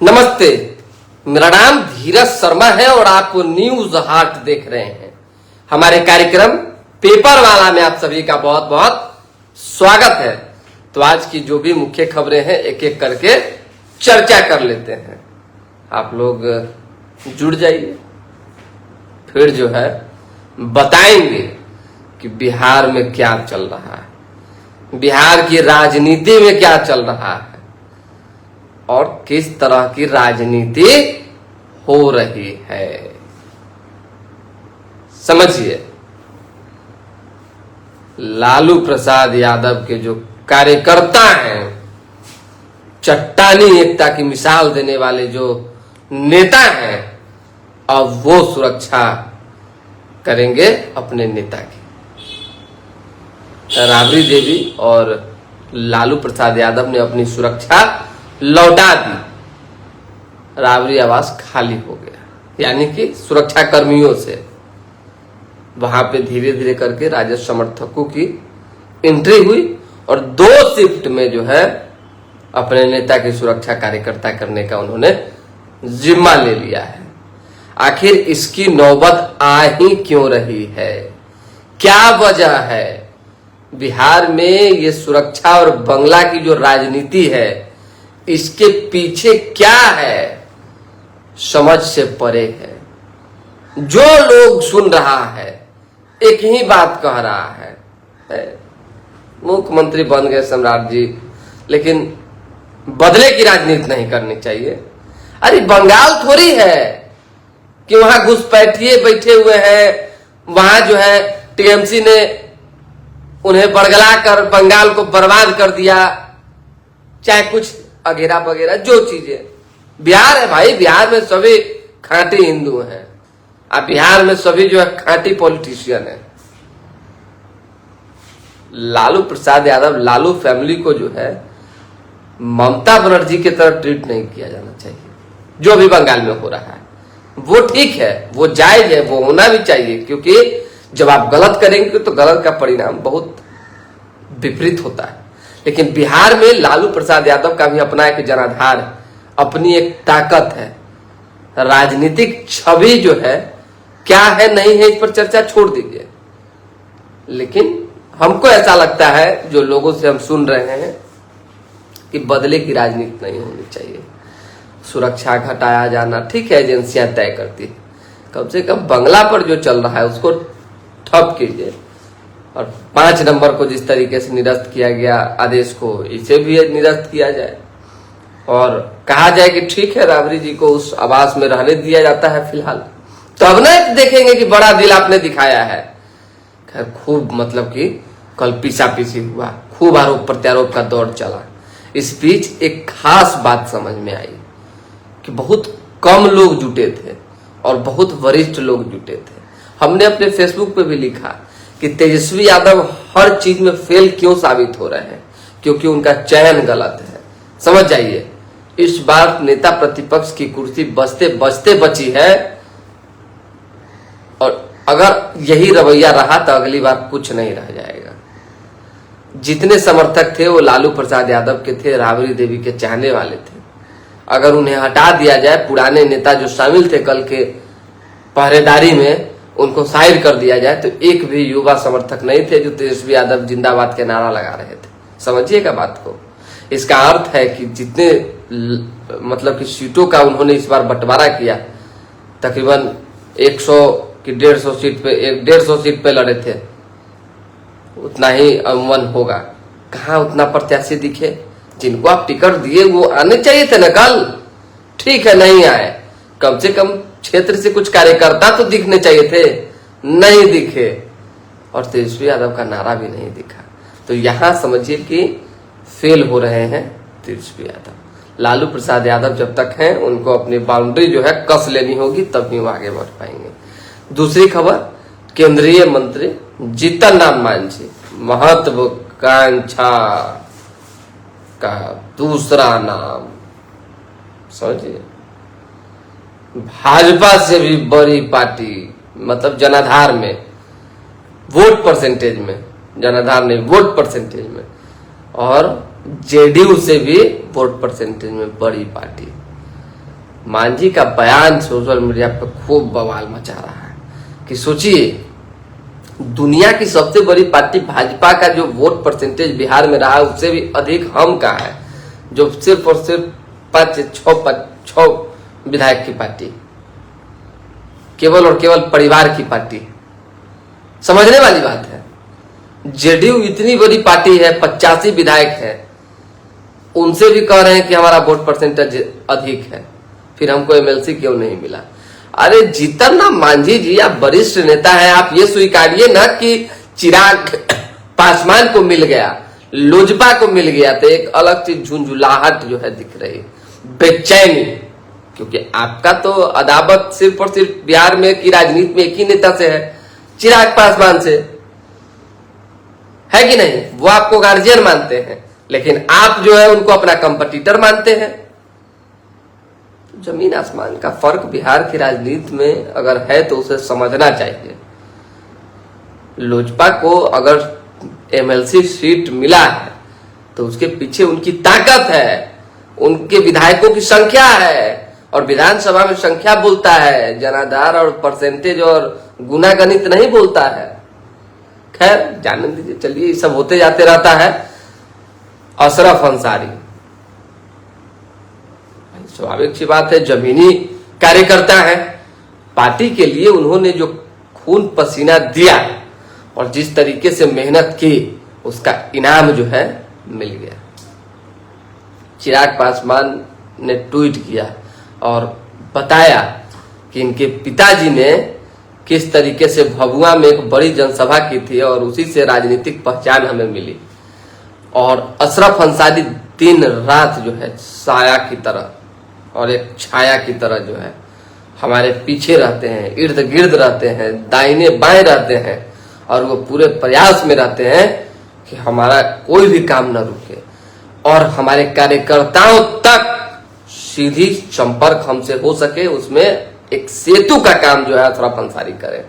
नमस्ते, मेरा नाम धीरज शर्मा है और आप न्यूज हार्ट देख रहे हैं। हमारे कार्यक्रम पेपर वाला में आप सभी का बहुत बहुत स्वागत है। तो आज की जो भी मुख्य खबरें हैं एक एक करके चर्चा कर लेते हैं। आप लोग जुड़ जाइए, फिर जो है बताएंगे कि बिहार में क्या चल रहा है, बिहार की राजनीति में क्या चल रहा है और किस तरह की राजनीति हो रही है। समझिए, लालू प्रसाद यादव के जो कार्यकर्ता हैं, चट्टानी एकता की मिसाल देने वाले जो नेता हैं, अब वो सुरक्षा करेंगे अपने नेता की। राबड़ी देवी और लालू प्रसाद यादव ने अपनी सुरक्षा लौटा दी। राबड़ी आवास खाली हो गया, यानी कि सुरक्षा कर्मियों से वहां पे धीरे धीरे करके राजद समर्थकों की एंट्री हुई और 2 शिफ्ट में जो है अपने नेता की सुरक्षा कार्यकर्ता करने का उन्होंने जिम्मा ले लिया है। आखिर इसकी नौबत आ ही क्यों रही है, क्या वजह है? बिहार में ये सुरक्षा और बंगला की जो राजनीति है, इसके पीछे क्या है, समझ से परे है। जो लोग सुन रहा है एक ही बात कह रहा है, मुख्यमंत्री बन गए सम्राट जी, लेकिन बदले की राजनीति नहीं करनी चाहिए। अरे बंगाल थोड़ी है कि वहां घुसपैठिए बैठे हुए हैं, वहां जो है टीएमसी ने उन्हें बरगला कर बंगाल को बर्बाद कर दिया, चाहे कुछ अगेरा वगैरह जो चीजें। बिहार है भाई, बिहार में सभी खांटी हिंदू हैं, अब बिहार में सभी जो है खांटी पॉलिटिशियन है। लालू प्रसाद यादव, लालू फैमिली को जो है ममता बनर्जी की तरह ट्रीट नहीं किया जाना चाहिए। जो अभी बंगाल में हो रहा है वो ठीक है, वो जायज है, वो होना भी चाहिए, क्योंकि जब आप गलत करेंगे तो गलत का परिणाम बहुत विपरीत होता है। लेकिन बिहार में लालू प्रसाद यादव का भी अपना एक जनाधार है, अपनी एक ताकत है, राजनीतिक छवि जो है क्या है नहीं है इस पर चर्चा छोड़ दीजिए। लेकिन हमको ऐसा लगता है, जो लोगों से हम सुन रहे हैं, कि बदले की राजनीति नहीं होनी चाहिए। सुरक्षा घटाया जाना ठीक है, एजेंसियां तय करती है, कम से कम बंगला पर जो चल रहा है उसको ठप कीजिए। और 5 नंबर को जिस तरीके से निरस्त किया गया आदेश को, इसे भी निरस्त किया जाए और कहा जाए कि ठीक है राबड़ी जी को उस आवास में रहने दिया जाता है फिलहाल। तो अब ना देखेंगे कि बड़ा दिल आपने दिखाया है। खैर, खूब मतलब कि कल पीछा पीछी हुआ, खूब आरोप प्रत्यारोप का दौर चला। इस बीच एक खास बात समझ में आई कि बहुत कम लोग जुटे थे और बहुत वरिष्ठ लोग जुटे थे। हमने अपने फेसबुक पे भी लिखा कि तेजस्वी यादव हर चीज में फेल क्यों साबित हो रहे हैं, क्योंकि उनका चयन गलत है। समझ जाइए, इस बार नेता प्रतिपक्ष की कुर्सी बचते बचते बची है और अगर यही रवैया रहा तो अगली बार कुछ नहीं रह जाएगा। जितने समर्थक थे वो लालू प्रसाद यादव के थे, राबड़ी देवी के चाहने वाले थे। अगर उन्हें हटा दिया जाए, पुराने नेता जो शामिल थे कल के पहरेदारी में, उनको साइड कर दिया जाए, तो एक भी युवा समर्थक नहीं थे जो तेजस्वी यादव जिंदाबाद के नारा लगा रहे थे। समझिएगा बात को। इसका अर्थ है कि जितने मतलब कि सीटों का उन्होंने इस बार बंटवारा किया, तकरीबन 100 की 150 सीट पे 150 सीट पे लड़े थे, उतना ही अमूमन होगा। कहाँ उतना प्रत्याशी दिखे? जिनको आप टिकट दिए वो आने चाहिए थे ना कल। ठीक है, नहीं आए, कम से कम क्षेत्र से कुछ कार्यकर्ता तो दिखने चाहिए थे, नहीं दिखे और तेजस्वी यादव का नारा भी नहीं दिखा। तो यहां समझिए कि फेल हो रहे हैं तेजस्वी यादव। लालू प्रसाद यादव जब तक हैं उनको अपनी बाउंड्री जो है कस लेनी होगी, तभी वो आगे बढ़ पाएंगे। दूसरी खबर, केंद्रीय मंत्री जीतन राम मांझी महत्वाकांक्षा का दूसरा नाम। समझिए, भाजपा से भी बड़ी पार्टी, मतलब जनाधार में, वोट परसेंटेज में, जनाधार नहीं वोट परसेंटेज में, और जेडीयू से भी वोट परसेंटेज में बड़ी पार्टी। मांझी का बयान सोशल मीडिया पर खूब बवाल मचा रहा है कि सोचिए, दुनिया की सबसे बड़ी पार्टी भाजपा का जो वोट परसेंटेज बिहार में रहा उससे भी अधिक हम का है, जो सिर्फ और सिर्फ 5-6 विधायक की पार्टी, केवल और केवल परिवार की पार्टी। समझने वाली बात है। जेडीयू इतनी बड़ी पार्टी है, 85 विधायक है, उनसे भी कह रहे हैं कि हमारा वोट परसेंटेज अधिक है, फिर हमको एमएलसी क्यों नहीं मिला। अरे जीतन राम मांझी जी, आप वरिष्ठ नेता हैं, आप ये स्वीकारिए ना कि चिराग पासवान को मिल गया, लोजपा को मिल गया, तो एक अलग चीज झुंझुलाहट जो है दिख रही, बेचैनी, क्योंकि आपका तो अदावत सिर्फ और सिर्फ बिहार में की राजनीति में एक ही नेता से है, चिराग पासवान से, है कि नहीं। वो आपको गार्जियन मानते हैं, लेकिन आप जो है उनको अपना कंपटीटर मानते हैं। जमीन आसमान का फर्क बिहार की राजनीति में अगर है तो उसे समझना चाहिए। लोजपा को अगर एमएलसी सीट मिला है तो उसके पीछे उनकी ताकत है, उनके विधायकों की संख्या है, और विधानसभा में संख्या बोलता है, जनाधार और परसेंटेज और गुना गणित नहीं बोलता है। खैर जाने दीजिए, चलिए, ये सब होते जाते रहता है। अशरफ अंसारी, स्वाभाविक सी बात है, जमीनी कार्यकर्ता है, पार्टी के लिए उन्होंने जो खून पसीना दिया और जिस तरीके से मेहनत की, उसका इनाम जो है मिल गया। चिराग पासवान ने ट्वीट किया और बताया कि इनके पिताजी ने किस तरीके से भभुआ में एक बड़ी जनसभा की थी और उसी से राजनीतिक पहचान हमें मिली। और अशरफ अंसारी दिन रात जो है साया की तरह और एक छाया की तरह जो है हमारे पीछे रहते हैं, इर्द गिर्द रहते हैं, दाहिने बाएं रहते हैं, और वो पूरे प्रयास में रहते हैं कि हमारा कोई भी काम न रुके और हमारे कार्यकर्ताओं तक सीधी संपर्क हमसे हो सके, उसमें एक सेतु का काम जो है अशरफ अंसारी करे।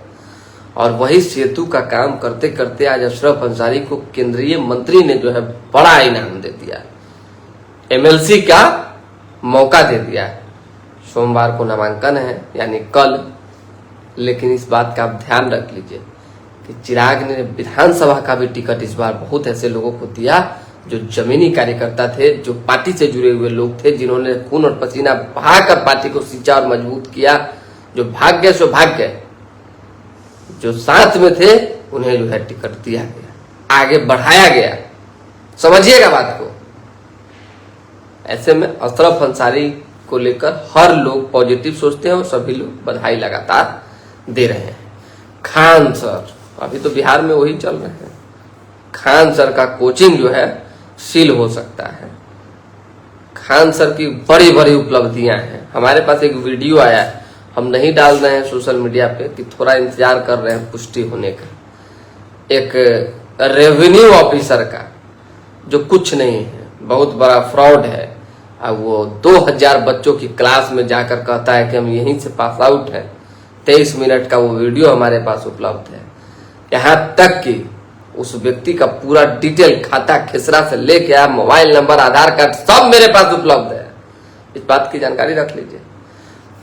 और वही सेतु का काम करते करते आज अशरफ अंसारी को केंद्रीय मंत्री ने जो है बड़ा इनाम दे दिया, एमएलसी का मौका दे दिया। सोमवार को नामांकन है, यानी कल, लेकिन इस बात का आप ध्यान रख लीजिए कि चिराग ने विधानसभा का भी टिकट इस बार बहुत ऐसे लोगों को दिया जो जमीनी कार्यकर्ता थे, जो पार्टी से जुड़े हुए लोग थे, जिन्होंने खून और पसीना बहाकर पार्टी को सींचा और मजबूत किया। जो भाग गए सो भाग गए, जो साथ में थे उन्हें जो है टिकट दिया गया, आगे बढ़ाया गया। समझिएगा बात को। ऐसे में अशरफ अंसारी को लेकर हर लोग पॉजिटिव सोचते हैं और सभी लोग बधाई लगातार दे रहे हैं। खान सर, अभी तो बिहार में वही चल रहे हैं, खान सर का कोचिंग जो है सील हो सकता है। खान सर की बड़ी बड़ी उपलब्धियां हैं। हमारे पास एक वीडियो आया है, हम नहीं डाल रहे हैं सोशल मीडिया पे कि थोड़ा इंतजार कर रहे हैं पुष्टि होने का। एक रेवेन्यू ऑफिसर का जो कुछ नहीं है, बहुत बड़ा फ्रॉड है, अब वो 2000 बच्चों की क्लास में जाकर कहता है कि हम यहीं से पास आउट हैं। 23 मिनट का वो वीडियो हमारे पास उपलब्ध है। यहाँ तक कि उस व्यक्ति का पूरा डिटेल, खाता खेसरा से लेके मोबाइल नंबर, आधार कार्ड सब मेरे पास उपलब्ध है। इस बात की जानकारी रख लीजिए।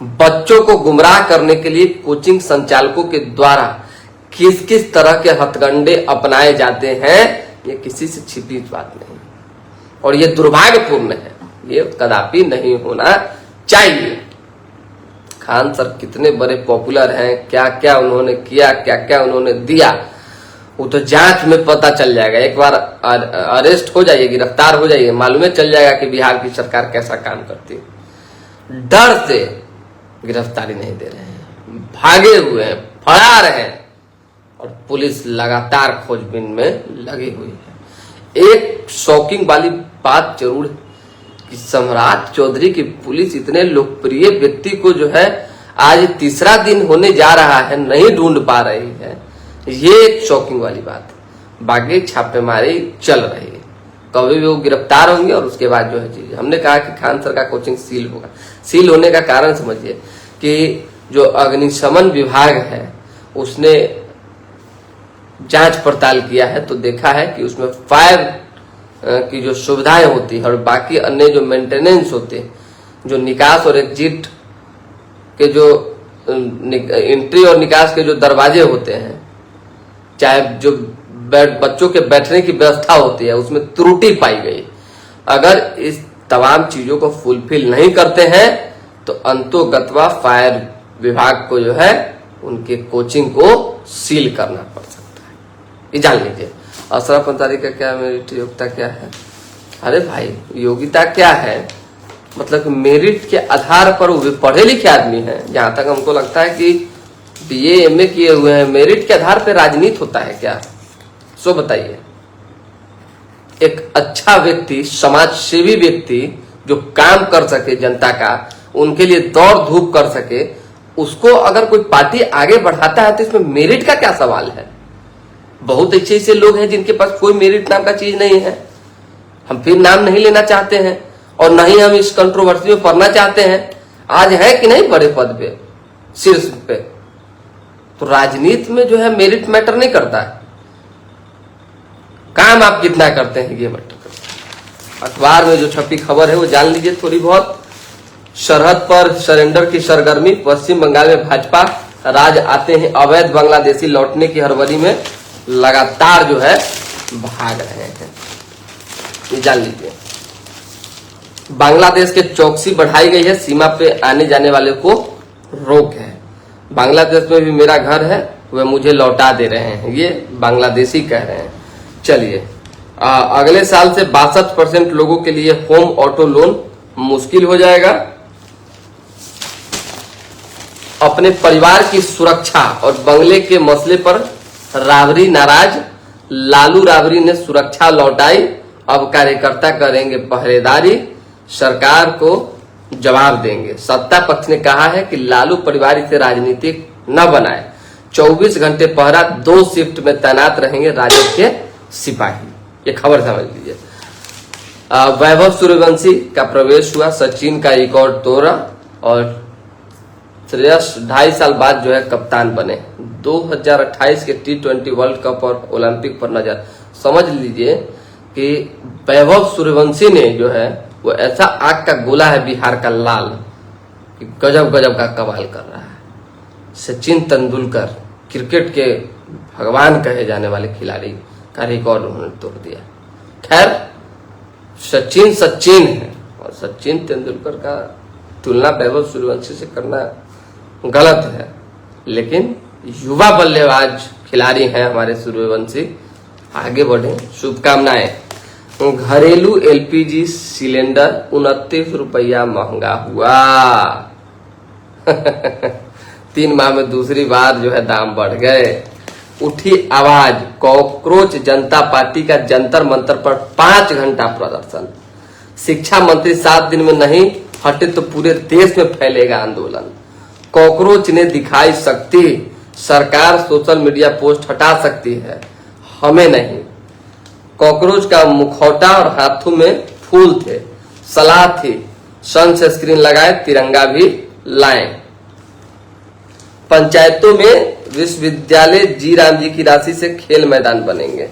बच्चों को गुमराह करने के लिए कोचिंग संचालकों के द्वारा किस किस तरह के हथकंडे अपनाए जाते हैं, ये किसी से छिपी बात नहीं, और ये दुर्भाग्यपूर्ण है, ये कदापि नहीं होना चाहिए। खान सर कितने बड़े पॉपुलर हैं, क्या क्या उन्होंने किया, क्या क्या उन्होंने दिया, वो तो जांच में पता चल जाएगा। एक बार अरेस्ट हो जाइए, गिरफ्तार हो जाइए, मालूम चल जाएगा कि बिहार की सरकार कैसा काम करती है। डर से गिरफ्तारी नहीं दे रहे हैं, भागे हुए हैं, फरार हैं, और पुलिस लगातार खोजबीन में लगी हुई है। एक शॉकिंग वाली बात जरूर है कि सम्राट चौधरी की पुलिस इतने लोकप्रिय व्यक्ति को जो है आज तीसरा दिन होने जा रहा है, नहीं ढूंढ पा रही है। ये एक शॉकिंग वाली बात है। बाकी छापेमारी चल रही है, कभी भी वो गिरफ्तार होंगे और उसके बाद जो है चीज। हमने कहा कि खान सर का कोचिंग सील होगा। सील होने का कारण समझिए कि जो अग्निशमन विभाग है उसने जांच पड़ताल किया है तो देखा है कि उसमें फायर की जो सुविधाएं होती है और बाकी अन्य जो मेंटेनेंस होते हैं, जो निकास और एग्जिट के जो एंट्री और निकास के जो दरवाजे होते हैं, चाहे जो बच्चों के बैठने की व्यवस्था होती है, उसमें त्रुटि पाई गई। अगर इस तमाम चीजों को फुलफिल नहीं करते हैं तो अंतोगत्वा फायर विभाग को जो है उनके कोचिंग को सील करना पड़ सकता है। ये जान लीजिए। अशरफ अंसारी का क्या मेरिट योग्यता क्या है? अरे भाई, योग्यता क्या है मतलब मेरिट के आधार पर वो पढ़े लिखे आदमी हैं। जहां तक हमको लगता है कि बीए एमए किए हुए हैं, मेरिट के आधार पर राजनीति होता है क्या? सो बताइए। एक अच्छा व्यक्ति, समाज सेवी व्यक्ति जो काम कर सके जनता का, उनके लिए दौड़ धूप कर सके, उसको अगर कोई पार्टी आगे बढ़ाता है तो इसमें मेरिट का क्या सवाल है? बहुत अच्छे ऐसे लोग हैं जिनके पास कोई मेरिट नाम का चीज नहीं है। हम फिर नाम नहीं लेना चाहते हैं और न ही हम इस कंट्रोवर्सी में पढ़ना चाहते हैं। आज है कि नहीं बड़े पद पे, शीर्ष पे। तो राजनीति में जो है मेरिट मैटर नहीं करता है, काम आप कितना करते हैं ये मैटर करता है। अखबार में जो छपी खबर है वो जान लीजिए थोड़ी बहुत। सरहद पर सरेंडर की सरगर्मी, पश्चिम बंगाल में भाजपा राज आते हैं अवैध बांग्लादेशी लौटने की हड़बड़ी में लगातार जो है भाग रहे हैं, ये जान लीजिए। बांग्लादेश के चौकसी बढ़ाई गई है, सीमा पे आने जाने वाले को रोक है। बांग्लादेश में भी मेरा घर है, वह मुझे लौटा दे रहे हैं, ये बांग्लादेशी कह रहे हैं। चलिए, अगले साल से 62% लोगों के लिए होम ऑटो लोन मुश्किल हो जाएगा। अपने परिवार की सुरक्षा और बंगले के मसले पर राबरी नाराज, लालू राबरी ने सुरक्षा लौटाई, अब कार्यकर्ता करेंगे पहरेदारी, सरकार को जवाब देंगे। सत्ता पक्ष ने कहा है कि लालू परिवार इसे राजनीतिक न बनाए। 24 घंटे पहरा, 2 शिफ्ट में तैनात रहेंगे राजद के सिपाही। ये खबर समझ लीजिए। वैभव सूर्यवंशी का प्रवेश हुआ, सचिन का रिकॉर्ड तोड़ा और श्रेयस 2.5 साल बाद जो है कप्तान बने। 2028 के T20 वर्ल्ड कप और ओलंपिक पर नजर। समझ लीजिए कि वैभव सूर्यवंशी ने जो है वो ऐसा आग का गोला है बिहार का लाल कि गजब गजब का कमाल कर रहा है। सचिन तेंदुलकर, क्रिकेट के भगवान कहे जाने वाले खिलाड़ी का रिकॉर्ड उन्होंने तोड़ दिया। खैर, सचिन है और सचिन तेंदुलकर का तुलना वैभव सूर्यवंशी से करना गलत है, लेकिन युवा बल्लेबाज खिलाड़ी हैं हमारे सूर्यवंशी, आगे बढ़े, शुभकामनाएं। घरेलू एलपीजी सिलेंडर 29 रुपया महंगा हुआ। 3 माह में दूसरी बार जो है दाम बढ़ गए। उठी आवाज, कॉकरोच जनता पार्टी का जंतर मंतर पर 5 घंटा प्रदर्शन। शिक्षा मंत्री 7 दिन में नहीं हटे तो पूरे देश में फैलेगा आंदोलन। कॉकरोच ने दिखाई शक्ति, सरकार सोशल मीडिया पोस्ट हटा सकती है, हमें नहीं। कॉकरोच का मुखौटा और हाथों में फूल थे, सलाह थी सनस्क्रीन लगाए, तिरंगा भी लाएं। पंचायतों में विश्वविद्यालय जी राम जी की राशि से खेल मैदान बनेंगे।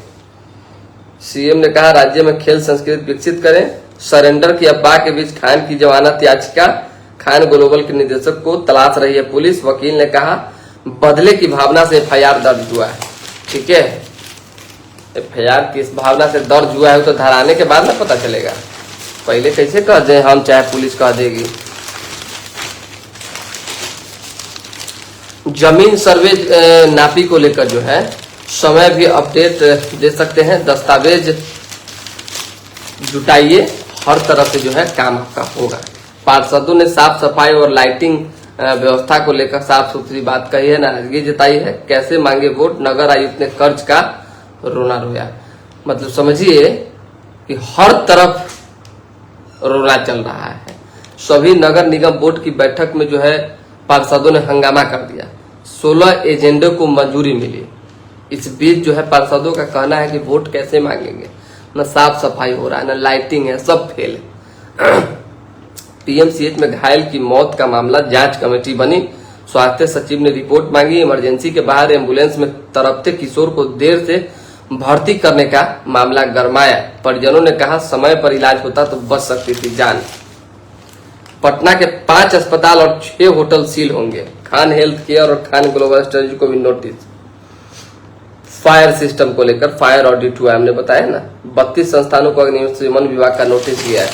सीएम ने कहा राज्य में खेल संस्कृति विकसित करें। सरेंडर की अफवाह के बीच खान की जमानत याचिका, खान ग्लोबल के निदेशक को तलाश रही है पुलिस। वकील ने कहा बदले की भावना से एफआईआर दर्ज हुआ है। ठीक है, एफआईआर किस भावना से दर्ज हुआ है तो धराने के बाद ना पता चलेगा, पहले कैसे कह दे हम, चाहे पुलिस कह देगी। जमीन सर्वे नापी को लेकर जो है समय भी अपडेट दे सकते हैं। दस्तावेज जुटाइए, हर तरफ से जो है काम आपका होगा। पार्षदों ने साफ सफाई और लाइटिंग व्यवस्था को लेकर साफ सुथरी बात कही है, नाराजगी जताई है। कैसे मांगे वोट, नगर आयुक्त ने कर्ज का रोना रोया। मतलब समझिए कि हर तरफ रोना चल रहा है। सभी नगर निगम बोर्ड की बैठक में जो है पार्षदों ने हंगामा कर दिया। 16 एजेंडे को मंजूरी मिली। इस बीच जो है पार्षदों का कहना है कि वोट कैसे मांगेंगे, न साफ सफाई हो रहा है, न लाइटिंग है, सब फेल है। पीएमसीएच में घायल की मौत का मामला, जांच कमेटी बनी। स्वास्थ्य सचिव ने रिपोर्ट मांगी। इमरजेंसी के बाहर एम्बुलेंस में तड़पते किशोर को देर से भर्ती करने का मामला गरमाया। परिजनों ने कहा समय पर इलाज होता तो बच सकती थी जान। पटना के 5 अस्पताल और 6 होटल सील होंगे। खान हेल्थ केयर और खान ग्लोबल स्टडीज को भी नोटिस। फायर सिस्टम को लेकर फायर ऑडिट हुआ, हमने बताया ना। 32 संस्थानों को अग्निशमन विभाग का नोटिस गया है।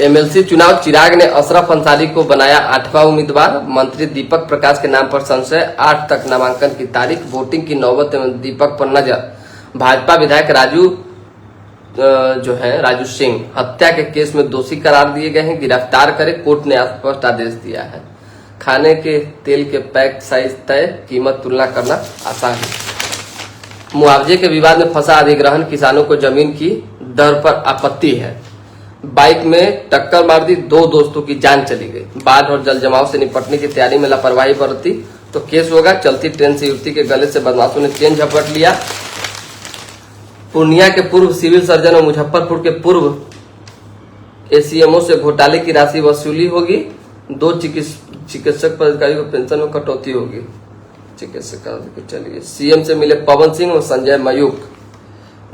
एमएलसी चुनाव, चिराग ने अशरफ अंसारी को बनाया 8वां उम्मीदवार। मंत्री दीपक प्रकाश के नाम पर संशय, 8 तक नामांकन की तारीख। वोटिंग की नौबत में दीपक पर नजर। भाजपा विधायक राजू सिंह हत्या के केस में दोषी करार दिए गए हैं, गिरफ्तार करे, कोर्ट ने स्पष्ट आदेश दिया है। खाने के तेल के पैक साइज तय, कीमत तुलना करना आसान। मुआवजे के विवाद में फंसा अधिग्रहण, किसानों को जमीन की दर पर आपत्ति है। बाइक में टक्कर मार दी, 2 दोस्तों की जान चली गई। बाढ़ और जल जमाव से निपटने की तैयारी में लापरवाही बरती तो केस होगा। चलती ट्रेन से युवती के गले से बदमाशों ने चेन झपट लिया। पूर्णिया के पूर्व सिविल सर्जन और मुजफ्फरपुर के पूर्व एसीएमओ से घोटाले की राशि वसूली होगी। 2 चिकित्सक पदाधिकारी को पेंशन में कटौती होगी। चिकित्सक चलिए। सीएम से मिले पवन सिंह और संजय मयूख।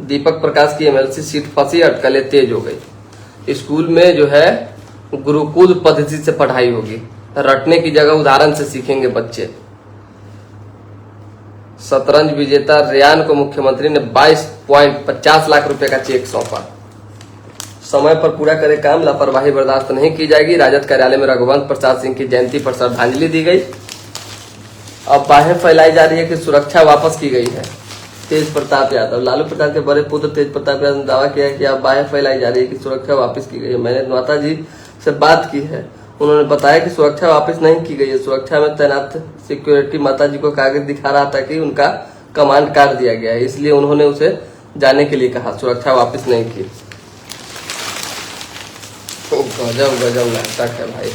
दीपक प्रकाश की एमएलसी सीट फंसी, अटकलें तेज हो गई। स्कूल में जो है गुरुकुल पद्धति से पढ़ाई होगी। रटने की जगह उदाहरण से सीखेंगे बच्चे। शतरंज विजेता रेयान को मुख्यमंत्री ने 22.50 लाख रुपए का चेक सौंपा। समय पर पूरा करे काम, लापरवाही बर्दाश्त नहीं की जाएगी। राजद कार्यालय में रघुवंश प्रसाद सिंह की जयंती पर श्रद्धांजलि दी गई। अब बाहें फैलाई जा रही है कि सुरक्षा वापस की गई है। तेज प्रताप यादव, लालू प्रसाद के बड़े पुत्र तेज प्रताप यादव ने दावा किया है कि अब बाहें फैलाई जा रही है कि सुरक्षा वापस की गई है। मैंने माता जी से बात की है, उन्होंने बताया कि सुरक्षा वापस नहीं की गई है। सुरक्षा में तैनात सिक्योरिटी माता जी को कागज दिखा रहा था कि उनका कमांड काट दिया गया है, इसलिए उन्होंने उसे जाने के लिए कहा। सुरक्षा वापस नहीं की। गजब गजब नाटक है भाई।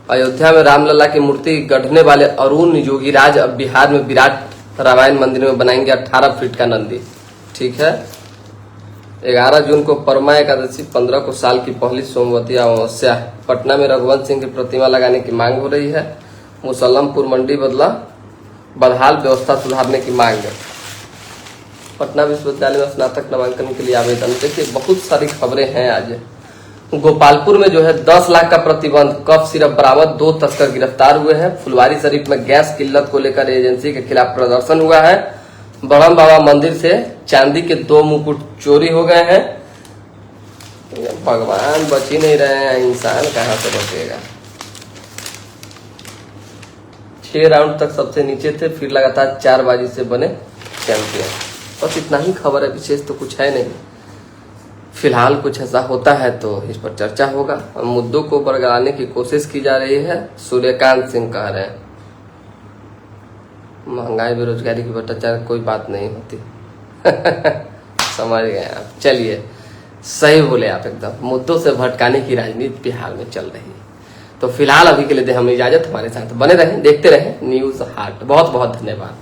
अयोध्या में रामलला की मूर्ति गढ़ने वाले अरुण योगीराज अब बिहार में विराट रामायण मंदिर में बनाएंगे 18 फीट का नंदी। ठीक है। 11 जून को परमा एकादशी, 15 को साल की पहली सोमवती अमावस्या। पटना में रघुवंश सिंह की प्रतिमा लगाने की मांग हो रही है। मुसल्लमपुर मंडी बदहाल, व्यवस्था सुधारने की मांग है। पटना विश्वविद्यालय में स्नातक नामांकन के लिए आवेदन। देखिए बहुत सारी खबरें हैं आज। गोपालपुर में जो है 10 लाख का प्रतिबंध, कफ सिरप बरामद, 2 तस्कर गिरफ्तार हुए हैं। फुलवारी शरीफ में गैस किल्लत को लेकर एजेंसी के खिलाफ प्रदर्शन हुआ है। बड़म बाबा मंदिर से चांदी के 2 मुकुट चोरी हो गए हैं। भगवान बच ही नहीं रहे हैं, इंसान कहां से बचेगा। 6 राउंड तक सबसे नीचे थे, फिर लगातार 4 बाजी से बने चैंपियन। बस इतना ही खबर है, विशेष तो कुछ है नहीं। फिलहाल कुछ ऐसा होता है तो इस पर चर्चा होगा। मुद्दों को बरगलाने की कोशिश की जा रही है। सूर्यकांत सिंह कह रहे हैं महंगाई बेरोजगारी की भ्रष्टाचार कोई बात नहीं होती। समझ गए आप। चलिए, सही बोले आप एकदम। मुद्दों से भटकाने की राजनीति बिहार में चल रही है। तो फिलहाल अभी के लिए दे हमें इजाजत। हमारे साथ बने रहें, देखते रहें न्यूज हाट। बहुत बहुत धन्यवाद।